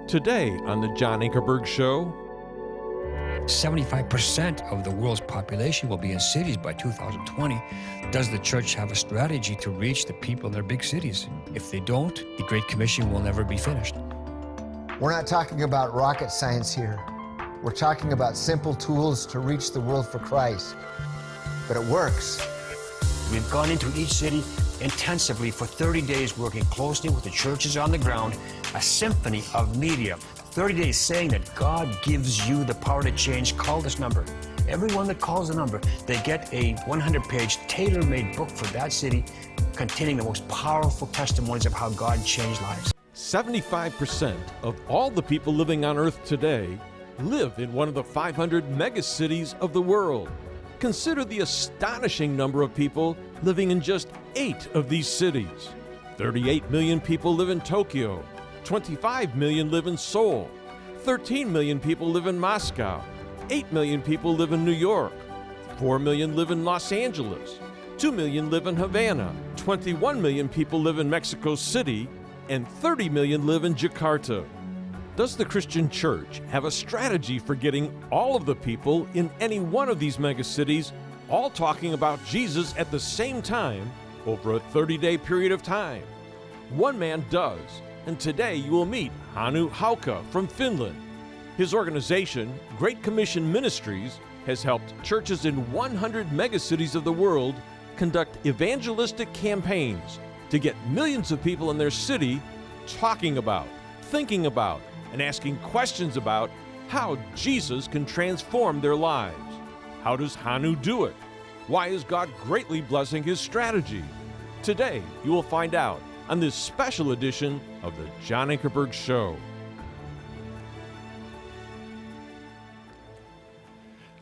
Today on The John Ankerberg Show, 75% of the world's population will be in cities by 2020. Does the church have a strategy to reach the people in their big cities? If they don't, the Great Commission will never be finished. We're not talking about rocket science here. We're talking about simple tools to reach the world for Christ. But it works. We've gone into each city intensively for 30 days, working closely with the churches on the ground, a symphony of media. 30 days saying that God gives you the power to change. Call this number. Everyone that calls the number, they get a 100-page tailor-made book for that city containing the most powerful testimonies of how God changed lives. 75% of all the people living on Earth today live in one of the 500 megacities of the world. Consider the astonishing number of people living in just 8 of these cities. 38 million people live in Tokyo. 25 million live in Seoul. 13 million people live in Moscow. 8 million people live in New York. 4 million live in Los Angeles. 2 million live in Havana. 21 million people live in Mexico City. And 30 million live in Jakarta. Does the Christian church have a strategy for getting all of the people in any one of these megacities all talking about Jesus at the same time over a 30-day period of time? One man does, and today you will meet Hanu Hakka from Finland. His organization, Great Commission Ministries, has helped churches in 100 megacities of the world conduct evangelistic campaigns to get millions of people in their city talking about, thinking about, and asking questions about how Jesus can transform their lives. How does Hanu do it? Why is God greatly blessing his strategy? Today, you will find out on this special edition of The John Ankerberg Show.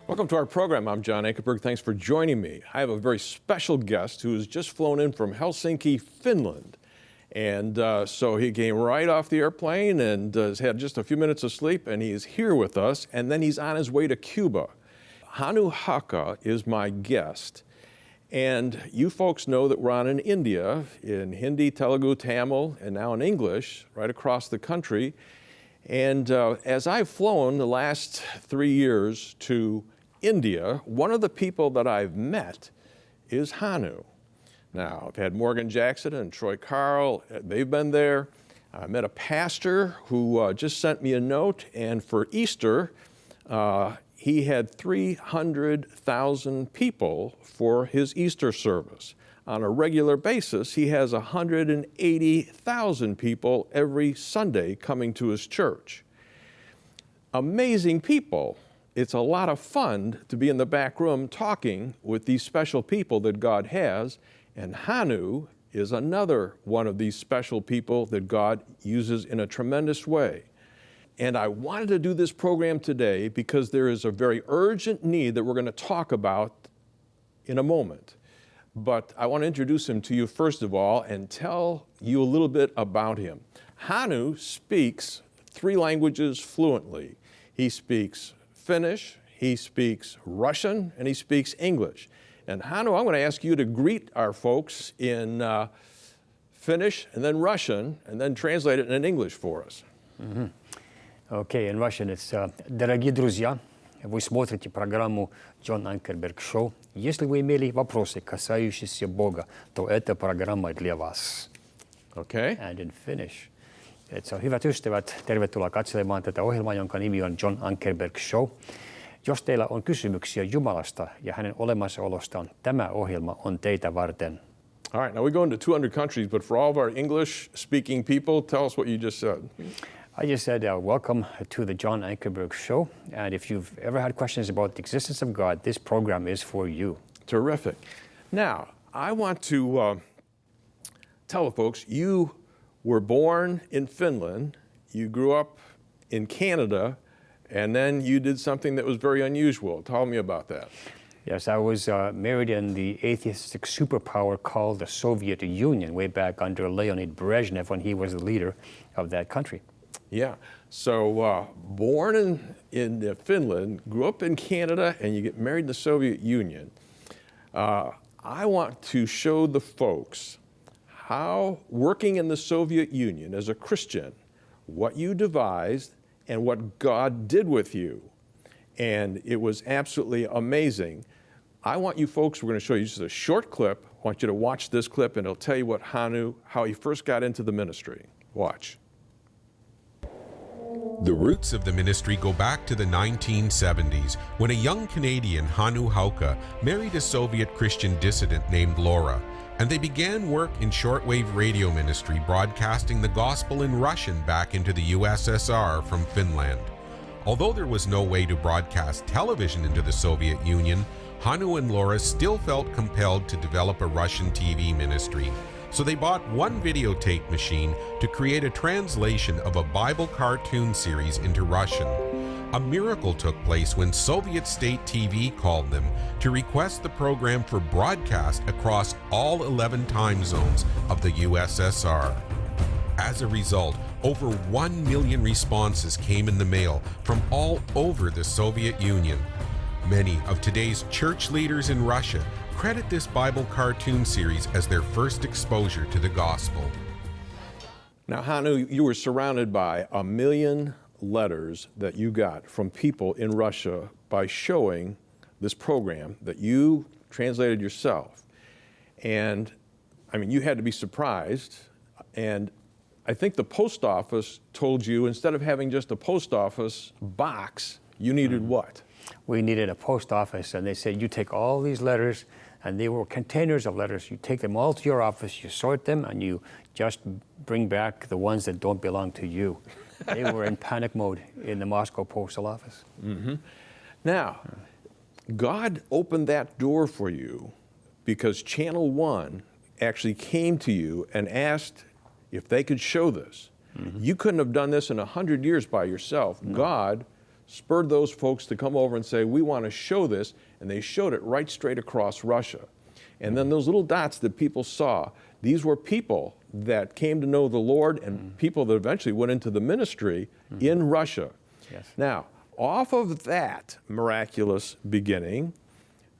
Welcome to our program. I'm John Ankerberg. Thanks for joining me. I have a very special guest who has just flown in from Helsinki, Finland. And so he came right off the airplane and has had just a few minutes of sleep, and he is here with us, and then he's on his way to Cuba. Hanu Hakka is my guest, and you folks know that we're on in India, in Hindi, Telugu, Tamil, and now in English, right across the country. And as I've flown the last 3 years to India, one of the people that I've met is Hanu. Now, I've had Morgan Jackson and Troy Carl, they've been there. I met a pastor who just sent me a note, and for Easter, he had 300,000 people for his Easter service. On a regular basis, he has 180,000 people every Sunday coming to his church. Amazing people. It's a lot of fun to be in the back room talking with these special people that God has. And Hanu is another one of these special people that God uses in a tremendous way. And I wanted to do this program today because there is a very urgent need that we're going to talk about in a moment. But I want to introduce him to you first of all and tell you a little bit about him. Hanu speaks 3 languages fluently. He speaks Finnish, he speaks Russian, and he speaks English. And Hanu, I'm going to ask you to greet our folks in Finnish and then Russian, and then translate it in English for us. Mm-hmm. Okay, in Russian it's «Дорогие друзья, вы смотрите программу John Ankerberg Show. Если вы имели вопросы, касающиеся Бога, то эта программа для вас». Okay. And in Finnish. So, hyvät ystävät, tervetuloa katselemaan tätä ohjelmaa, jonka nimi on John Ankerberg Show. Jos teillä on kysymyksiä Jumalasta ja hänen olemassaolostaan, tämä ohjelma on teitä varten. All right, now we go into 200 countries, but for all of our English-speaking people, tell us what you just said. I just said welcome to the John Ankerberg Show, and if you've ever had questions about the existence of God, this program is for you. Terrific. Now, I want to tell the folks, you were born in Finland, you grew up in Canada, and then you did something that was very unusual. Tell me about that. Yes, I was married in the atheistic superpower called the Soviet Union way back under Leonid Brezhnev when he was the leader of that country. Yeah, so born in Finland, grew up in Canada, and you get married in the Soviet Union. I want to show the folks how working in the Soviet Union as a Christian, what you devised and what God did with you. And it was absolutely amazing. I want you folks, we're going to show you just a short clip. I want you to watch this clip, and it'll tell you what Hanu, how he first got into the ministry. Watch. The roots of the ministry go back to the 1970s when a young Canadian, Hanu Hakka, married a Soviet Christian dissident named Laura, and they began work in shortwave radio ministry, broadcasting the gospel in Russian back into the USSR from Finland. Although there was no way to broadcast television into the Soviet Union, Hanu and Laura still felt compelled to develop a Russian TV ministry. So they bought one videotape machine to create a translation of a Bible cartoon series into Russian. A miracle took place when Soviet state TV called them to request the program for broadcast across all 11 time zones of the USSR. As a result, over 1 million responses came in the mail from all over the Soviet Union. Many of today's church leaders in Russia credit this Bible cartoon series as their first exposure to the gospel. Now, Hanu, you were surrounded by 1 million letters that you got from people in Russia by showing this program that you translated yourself. And, I mean, you had to be surprised. And I think the post office told you, instead of having just a post office box, you needed what? We needed a post office, and they said, you take all these letters, and they were containers of letters. You take them all to your office, you sort them, and you just bring back the ones that don't belong to you. They were in panic mode in the Moscow postal office. Mm-hmm. Now, God opened that door for you because Channel 1 actually came to you and asked if they could show this. Mm-hmm. You couldn't have done this in 100 years by yourself. No. God spurred those folks to come over and say, we want to show this, and they showed it right straight across Russia. And then those little dots that people saw, these were people that came to know the Lord and people that eventually went into the ministry in Russia. Yes. Now, off of that miraculous beginning,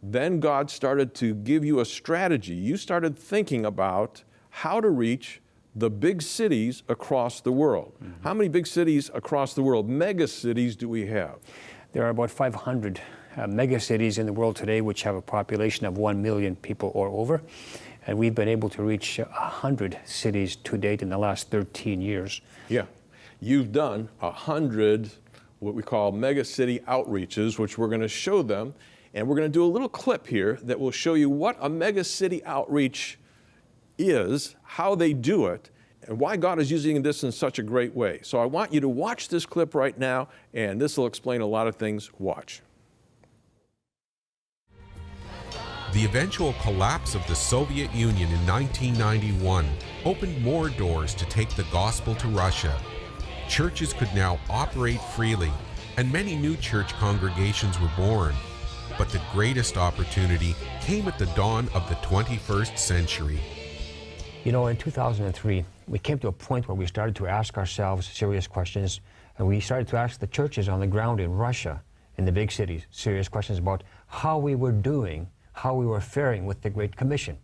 then God started to give you a strategy. You started thinking about how to reach the big cities across the world. Mm-hmm. How many big cities across the world, mega cities, do we have? There are about 500 mega cities in the world today which have a population of 1 million people or over. And we've been able to reach 100 cities to date in the last 13 years. Yeah. You've done 100 what we call mega city outreaches, which we're going to show them. And we're going to do a little clip here that will show you what a mega city outreach is, how they do it, and why God is using this in such a great way. So I want you to watch this clip right now, and this will explain a lot of things. Watch. The eventual collapse of the Soviet Union in 1991 opened more doors to take the gospel to Russia. Churches could now operate freely, and many new church congregations were born. But the greatest opportunity came at the dawn of the 21st century. You know, in 2003, we came to a point where we started to ask ourselves serious questions, and we started to ask the churches on the ground in Russia, in the big cities, serious questions about how we were doing, how we were faring with the Great Commission.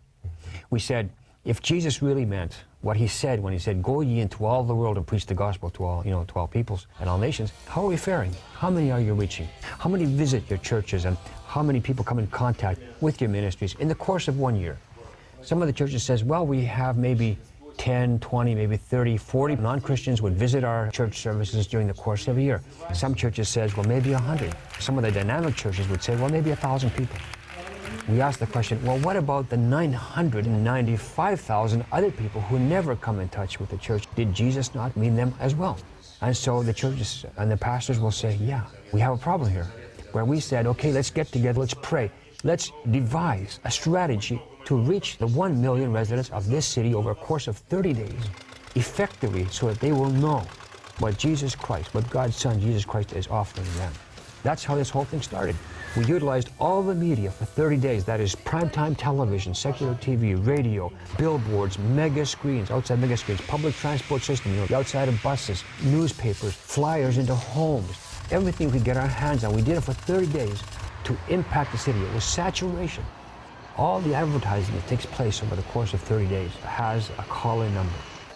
We said, if Jesus really meant what he said when he said, go ye into all the world and preach the gospel to all, to all peoples and all nations, how are we faring? How many are you reaching? How many visit your churches, and how many people come in contact with your ministries in the course of 1 year? Some of the churches says, well, we have maybe 10, 20, maybe 30, 40 non-Christians would visit our church services during the course of a year. Some churches says, well, maybe 100. Some of the dynamic churches would say, well, maybe 1,000 people. We asked the question, well, what about the 995,000 other people who never come in touch with the church? Did Jesus not mean them as well? And so the churches and the pastors will say, yeah, we have a problem here. Where we said, okay, let's get together, let's pray. Let's devise a strategy to reach the 1 million residents of this city over a course of 30 days, effectively, so that they will know what Jesus Christ, what God's Son, Jesus Christ, is offering them. That's how this whole thing started. We utilized all the media for 30 days. That is primetime television, secular TV, radio, billboards, mega screens, outside mega screens, public transport system, outside of buses, newspapers, flyers into homes, everything we could get our hands on. We did it for 30 days to impact the city. It was saturation. All the advertising that takes place over the course of 30 days has a call-in number.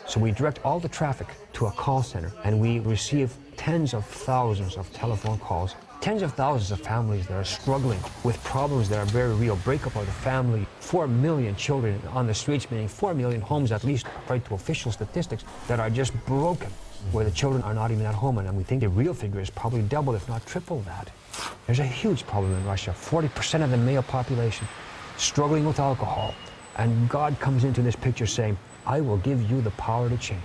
So we direct all the traffic to a call center, and we receive tens of thousands of telephone calls, tens of thousands of families that are struggling with problems that are very real, breakup of the family, 4 million children on the streets, meaning 4 million homes at least, according to official statistics, that are just broken, where the children are not even at home, and we think the real figure is probably double, if not triple that. There's a huge problem in Russia. 40% of the male population struggling with alcohol, and God comes into this picture saying, I will give you the power to change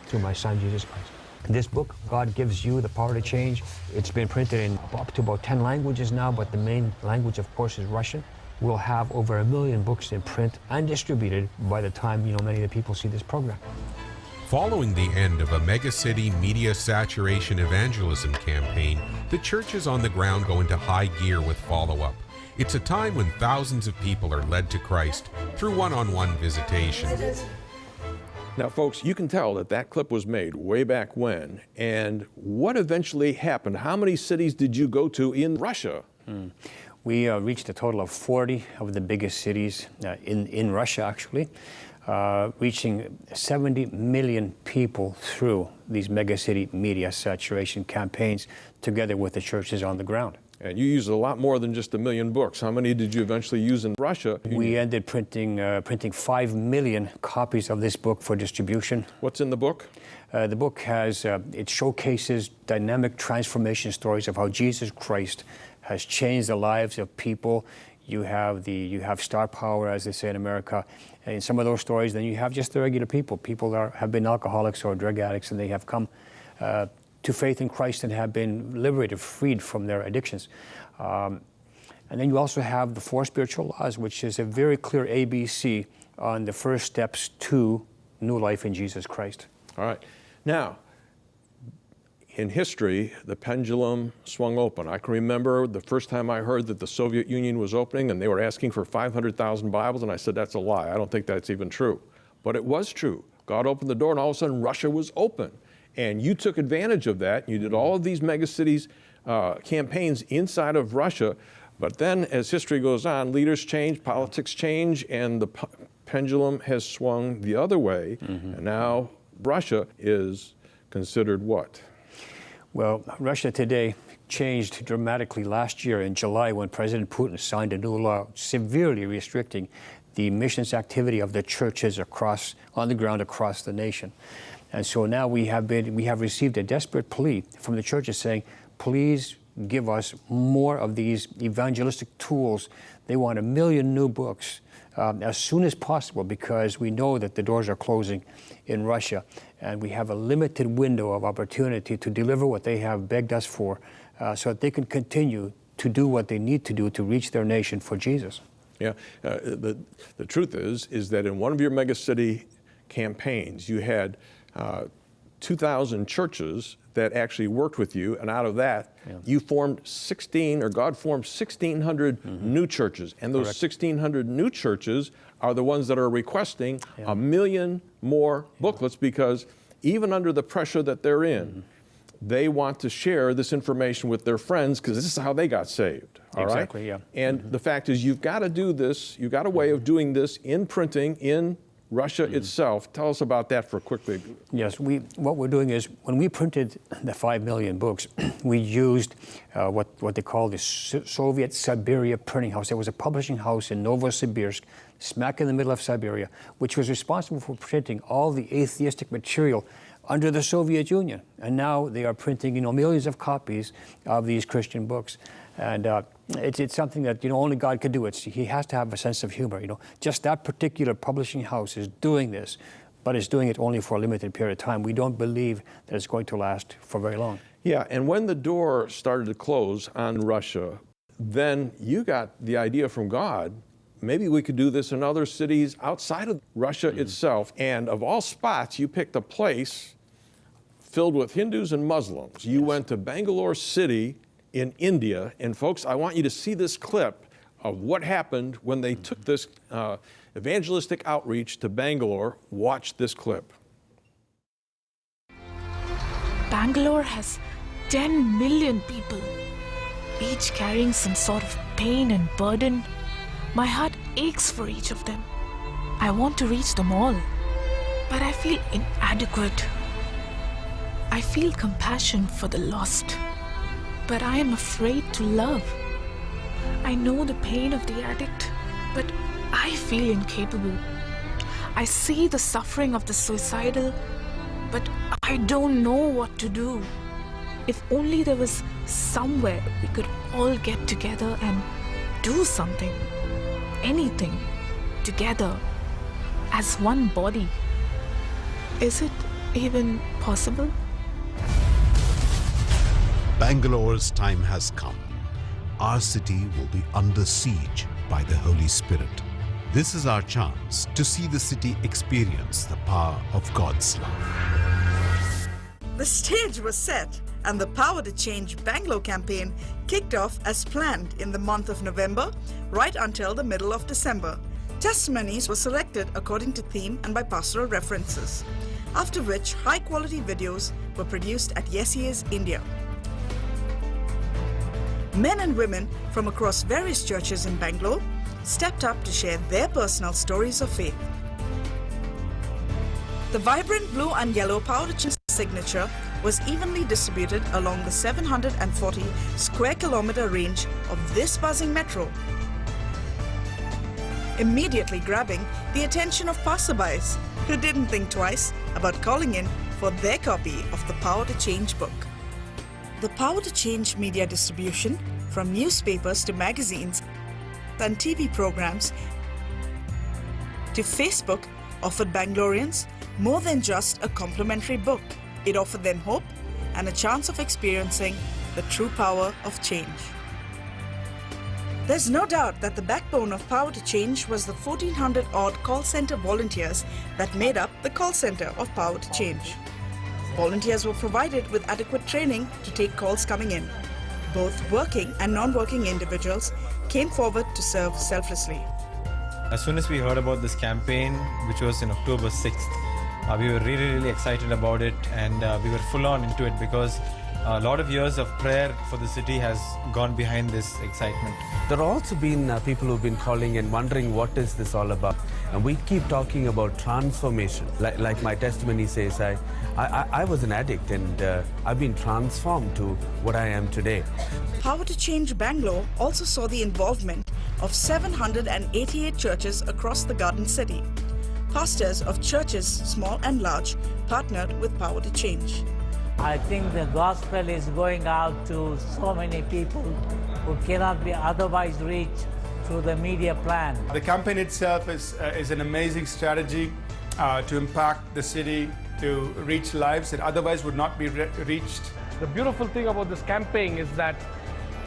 through my son, Jesus Christ. This book, God Gives You the Power to Change, it's been printed in up to about 10 languages now, but the main language, of course, is Russian. We'll have over 1 million books in print and distributed by the time, many of the people see this program. Following the end of a megacity media saturation evangelism campaign, the churches on the ground go into high gear with follow-up. It's a time when thousands of people are led to Christ through one-on-one visitation. Now, folks, you can tell that that clip was made way back when. And what eventually happened? How many cities did you go to in Russia? We reached a total of 40 of the biggest cities in Russia, actually, reaching 70 million people through these megacity media saturation campaigns together with the churches on the ground. And you used a lot more than just 1 million books. How many did you eventually use in Russia? We ended printing 5 million copies of this book for distribution. What's in the book? The book has, it showcases dynamic transformation stories of how Jesus Christ has changed the lives of people. You have star power, as they say in America, in some of those stories. Then you have just the regular people that have been alcoholics or drug addicts, and they have come to faith in Christ and have been liberated, freed from their addictions. And then you also have the 4 spiritual laws, which is a very clear ABC on the first steps to new life in Jesus Christ. All right. Now, in history, the pendulum swung open. I can remember the first time I heard that the Soviet Union was opening and they were asking for 500,000 Bibles, and I said, that's a lie. I don't think that's even true. But it was true. God opened the door, and all of a sudden, Russia was open. And you took advantage of that. You did all of these megacities campaigns inside of Russia. But then as history goes on, leaders change, politics change, and the pendulum has swung the other way. And now Russia is considered what? Well, Russia today changed dramatically last year in July when President Putin signed a new law severely restricting the missions activity of the churches on the ground across the nation. And so now we have received a desperate plea from the churches saying, please give us more of these evangelistic tools. They want 1 million new books as soon as possible, because we know that the doors are closing in Russia, and we have a limited window of opportunity to deliver what they have begged us for, so that they can continue to do what they need to do to reach their nation for Jesus. Yeah, the truth is that in one of your megacity campaigns, you had 2,000 churches that actually worked with you, and out of that, you formed God formed 1,600 new churches, and those 1,600 new churches are the ones that are requesting 1 million more booklets, because even under the pressure that they're in, they want to share this information with their friends, because this is how they got saved. All right? Exactly, yeah. And the fact is, you've got to do this, you've got a way of doing this in printing in Russia itself. Tell us about that quickly. Yes, what we're doing is, when we printed the 5 million books, we used what they call the Soviet Siberia printing house. There was a publishing house in Novosibirsk, smack in the middle of Siberia, which was responsible for printing all the atheistic material under the Soviet Union. And now they are printing, millions of copies of these Christian books. And it's something that, only God could do. He has to have a sense of humor. Just that particular publishing house is doing this, but it's doing it only for a limited period of time. We don't believe that it's going to last for very long. Yeah, and when the door started to close on Russia, then you got the idea from God, maybe we could do this in other cities outside of Russia itself. And of all spots, you picked a place filled with Hindus and Muslims. You went to Bangalore city in India. And folks, I want you to see this clip of what happened when they took this evangelistic outreach to Bangalore. Watch this clip. Bangalore has 10 million people, each carrying some sort of pain and burden. My heart aches for each of them. I want to reach them all. but I feel inadequate. I feel compassion for the lost, but I am afraid to love. I know the pain of the addict, but I feel incapable. I see the suffering of the suicidal, but I don't know what to do. If only there was somewhere we could all get together and do something, anything, together, as one body. Is it even possible? Bangalore's time has come. Our city will be under siege by the Holy Spirit. This is our chance to see the city experience the power of God's love. The stage was set and the Power to Change Bangalore campaign kicked off as planned in the month of November, right until the middle of December. Testimonies were selected according to theme and by pastoral references, after which high-quality videos were produced at Yes, India. Men and women from across various churches in Bangalore stepped up to share their personal stories of faith. The vibrant blue and yellow Power to Change signature was evenly distributed along the 740 square kilometer range of this buzzing metro, immediately grabbing the attention of passerbys who didn't think twice about calling in for their copy of the Power to Change book. The Power to Change media distribution, from newspapers to magazines and TV programs to Facebook, offered Bangaloreans more than just a complimentary book. It offered them hope and a chance of experiencing the true power of change. There's no doubt that the backbone of Power to Change was the 1,400-odd call center volunteers that made up the call center of Power to Change. Volunteers were provided with adequate training to take calls coming in. Both working and non-working individuals came forward to serve selflessly. As soon as we heard about this campaign, which was in October 6th, we were really excited about it, and we were full on into it because a lot of years of prayer for the city has gone behind this excitement. There have also been people who've been calling and wondering what is this all about. And we keep talking about transformation. Like my testimony says, I was an addict and I've been transformed to what I am today. Power to Change Bangalore also saw the involvement of 788 churches across the Garden City. Pastors of churches, small and large, partnered with Power to Change. I think the gospel is going out to so many people who cannot be otherwise reached through the media plan. The campaign itself is an amazing strategy to impact the city, to reach lives that otherwise would not be reached. The beautiful thing about this campaign is that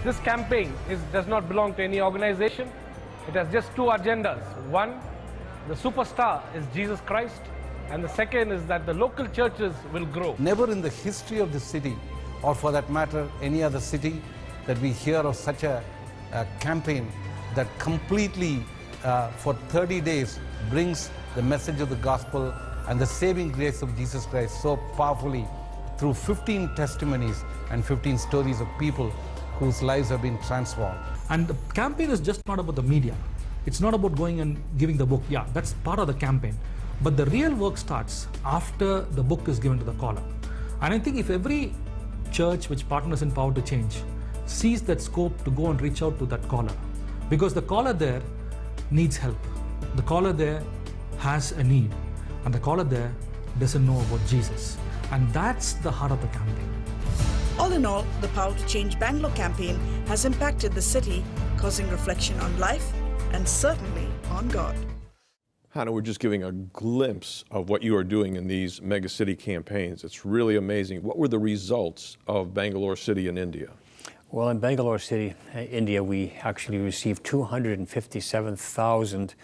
this campaign does not belong to any organization. It has just two agendas. One, the superstar is Jesus Christ, and the second is that the local churches will grow. Never in the history of the city, or for that matter, any other city, that we hear of such a campaign that completely, for 30 days, brings the message of the gospel and the saving grace of Jesus Christ so powerfully through 15 testimonies and 15 stories of people whose lives have been transformed. And the campaign is just not about the media. It's not about going and giving the book. Yeah, that's part of the campaign. But the real work starts after the book is given to the caller. And I think if every church which partners in Power to Change sees that scope to go and reach out to that caller, because the caller there needs help. The caller there has a need, and the caller there doesn't know about Jesus. And that's the heart of the campaign. All in all, the Power to Change Bangalore campaign has impacted the city, causing reflection on life and certainly on God. Hanu, we're just giving a glimpse of what you are doing in these mega city campaigns. It's really amazing. What were the results of Bangalore City in India? Well, in Bangalore City, India, we actually received 257,000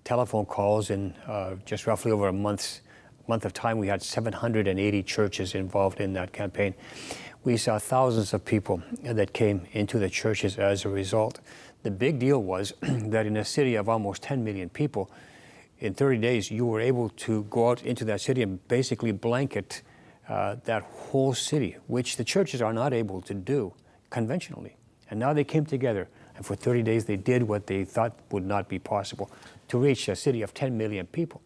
telephone calls in just roughly over a month of time. We had 780 churches involved in that campaign. We saw thousands of people that came into the churches as a result. The big deal was that in a city of almost 10 million people, in 30 days, you were able to go out into that city and basically blanket that whole city, which the churches are not able to do conventionally. And now they came together, and for 30 days they did what they thought would not be possible, to reach a city of 10 million people.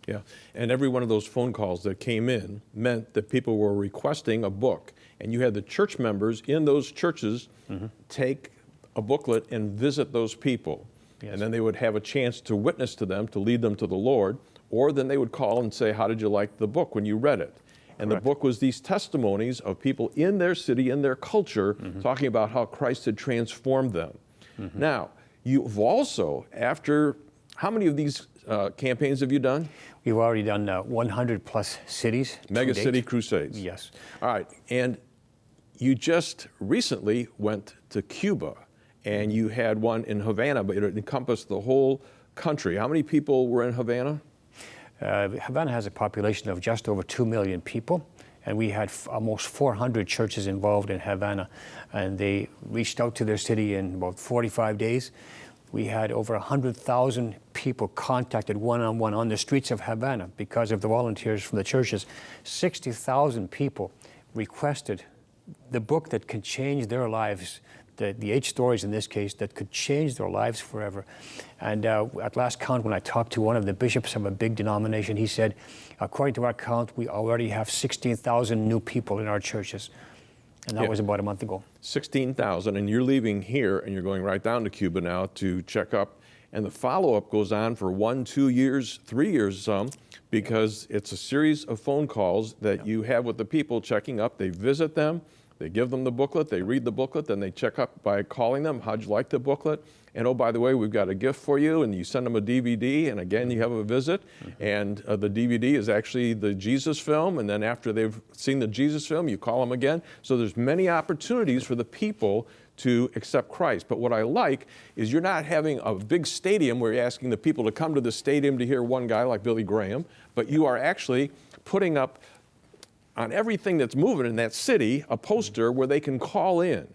Yeah, and every one of those phone calls that came in meant that people were requesting a book, and you had the church members in those churches take a booklet and visit those people. Yes. And then they would have a chance to witness to them, to lead them to the Lord, or then they would call and say, how did you like the book when you read it? And Correct. the book was these testimonies of people in their city, in their culture, talking about how Christ had transformed them. Now, you've also, after, how many of these campaigns have you done? We've already done 100 plus cities. Mega to date. City Crusades. Yes. All right, and you just recently went to Cuba, and you had one in Havana, but it encompassed the whole country. How many people were in Havana? Havana has a population of just over 2 million people, and we had almost 400 churches involved in Havana, and they reached out to their city in about 45 days. We had over 100,000 people contacted one-on-one on the streets of Havana because of the volunteers from the churches. 60,000 people requested the book that can change their lives, the 8 stories in this case that could change their lives forever. And at last count, when I talked to one of the bishops of a big denomination, he said, according to our count, we already have 16,000 new people in our churches. And that was about a month ago. 16,000, and you're leaving here and you're going right down to Cuba now to check up. And the follow-up goes on for 1, 2 years, 3 years some, because it's a series of phone calls that you have with the people checking up. They visit them, they give them the booklet, they read the booklet, then they check up by calling them, how'd you like the booklet? And oh, by the way, we've got a gift for you, and you send them a DVD, and again, you have a visit, and the DVD is actually the Jesus film, and then after they've seen the Jesus film, you call them again. So there's many opportunities for the people to accept Christ. But what I like is you're not having a big stadium where you're asking the people to come to the stadium to hear one guy like Billy Graham, but you are actually putting up on everything that's moving in that city a poster where they can call in.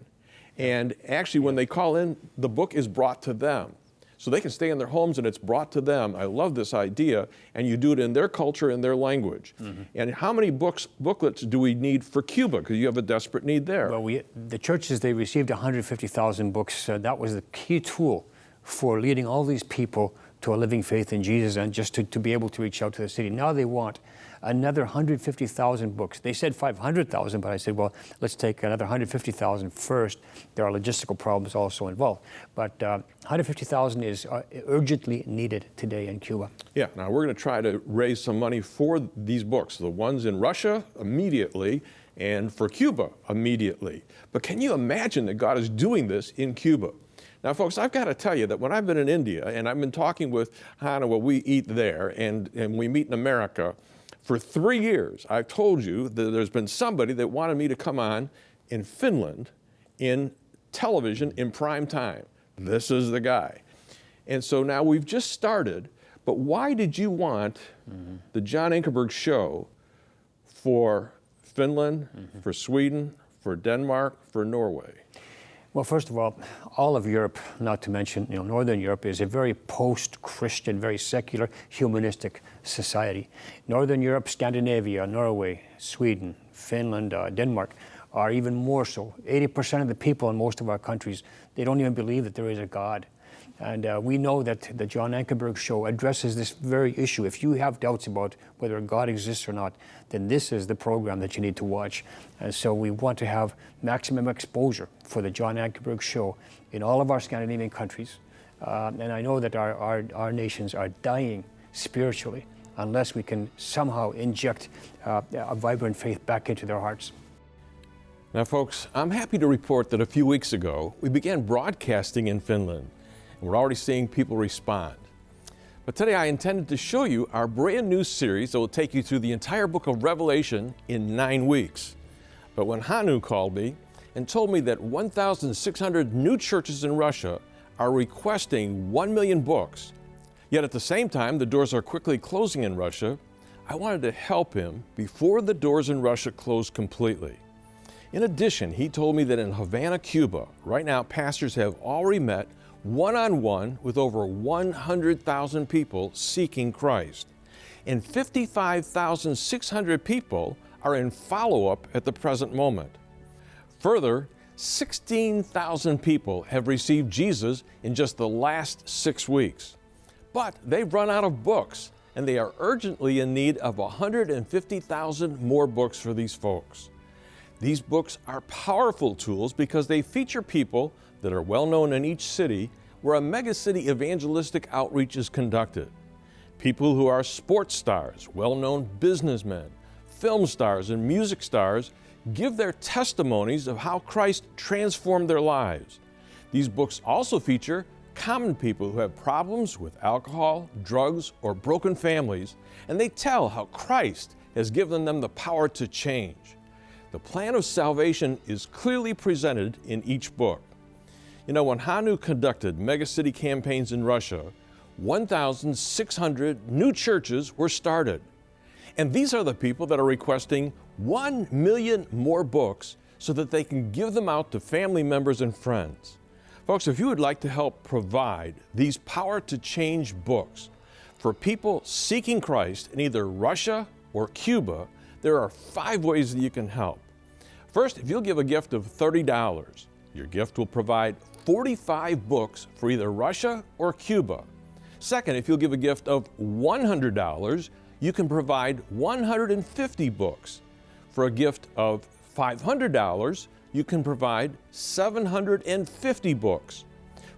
And actually, when they call in, the book is brought to them. So they can stay in their homes and it's brought to them. I love this idea. And you do it in their culture and their language. And how many booklets do we need for Cuba? Because you have a desperate need there. Well, the churches, they received 150,000 books. That was the key tool for leading all these people to a living faith in Jesus and just to be able to reach out to the city. Now they want another 150,000 books. They said 500,000, but I said, well, let's take another 150,000 first. There are logistical problems also involved. But 150,000 is urgently needed today in Cuba. Yeah, now we're going to try to raise some money for these books, the ones in Russia immediately, and for Cuba immediately. But can you imagine that God is doing this in Cuba? Now, folks, I've got to tell you that when I've been in India, and I've been talking with Hanu, what we eat there, and we meet in America, for 3 years, I've told you that there's been somebody that wanted me to come on in Finland in television in prime time. This is the guy. And so now we've just started, but why did you want the John Ankerberg show for Finland, for Sweden, for Denmark, for Norway? Well, first of all of Europe, not to mention Northern Europe, is a very post-Christian, very secular, humanistic society. Northern Europe, Scandinavia, Norway, Sweden, Finland, Denmark are even more so. 80% of the people in most of our countries, they don't even believe that there is a God. And we know that the John Ankerberg show addresses this very issue. If you have doubts about whether God exists or not, then this is the program that you need to watch. And so we want to have maximum exposure for the John Ankerberg show in all of our Scandinavian countries. And I know that our nations are dying spiritually unless we can somehow inject a vibrant faith back into their hearts. Now, folks, I'm happy to report that a few weeks ago, we began broadcasting in Finland. We're already seeing people respond. But today I intended to show you our brand new series that will take you through the entire book of Revelation in 9 weeks. But when Hanu called me and told me that 1,600 new churches in Russia are requesting 1 million books, yet at the same time the doors are quickly closing in Russia, I wanted to help him before the doors in Russia close completely. In addition, he told me that in Havana, Cuba, right now pastors have already met one-on-one with over 100,000 people seeking Christ. And 55,600 people are in follow-up at the present moment. Further, 16,000 people have received Jesus in just the last 6 weeks. But they've run out of books. and they are urgently in need of 150,000 more books for these folks. These books are powerful tools because they feature people that are well known in each city where a megacity evangelistic outreach is conducted. People who are sports stars, well-known businessmen, film stars, and music stars give their testimonies of how Christ transformed their lives. These books also feature common people who have problems with alcohol, drugs, or broken families, and they tell how Christ has given them the power to change. The plan of salvation is clearly presented in each book. You know, when Hanu conducted megacity campaigns in Russia, 1,600 new churches were started. And these are the people that are requesting 1 million more books so that they can give them out to family members and friends. Folks, if you would like to help provide these Power to Change books for people seeking Christ in either Russia or Cuba, there are 5 ways that you can help. First, if you'll give a gift of $30, your gift will provide 45 books for either Russia or Cuba. Second, if you'll give a gift of $100, you can provide 150 books. For a gift of $500, you can provide 750 books.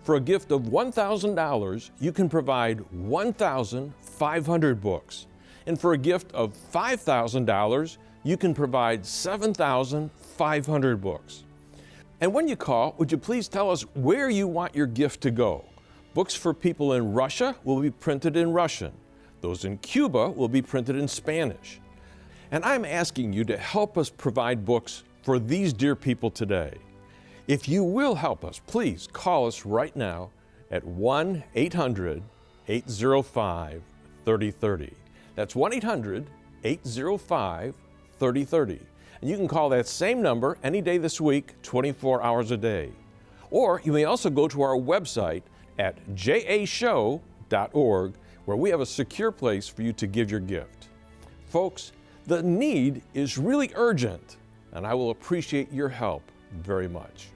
For a gift of $1,000, you can provide 1,500 books. And for a gift of $5,000, you can provide 7,500 books. And when you call, would you please tell us where you want your gift to go? Books for people in Russia will be printed in Russian. Those in Cuba will be printed in Spanish. And I'm asking you to help us provide books for these dear people today. If you will help us, please call us right now at 1-800-805-3030. That's 1-800-805-3030. And you can call that same number any day this week, 24 hours a day. Or you may also go to our website at jashow.org, where we have a secure place for you to give your gift. Folks, the need is really urgent, and I will appreciate your help very much.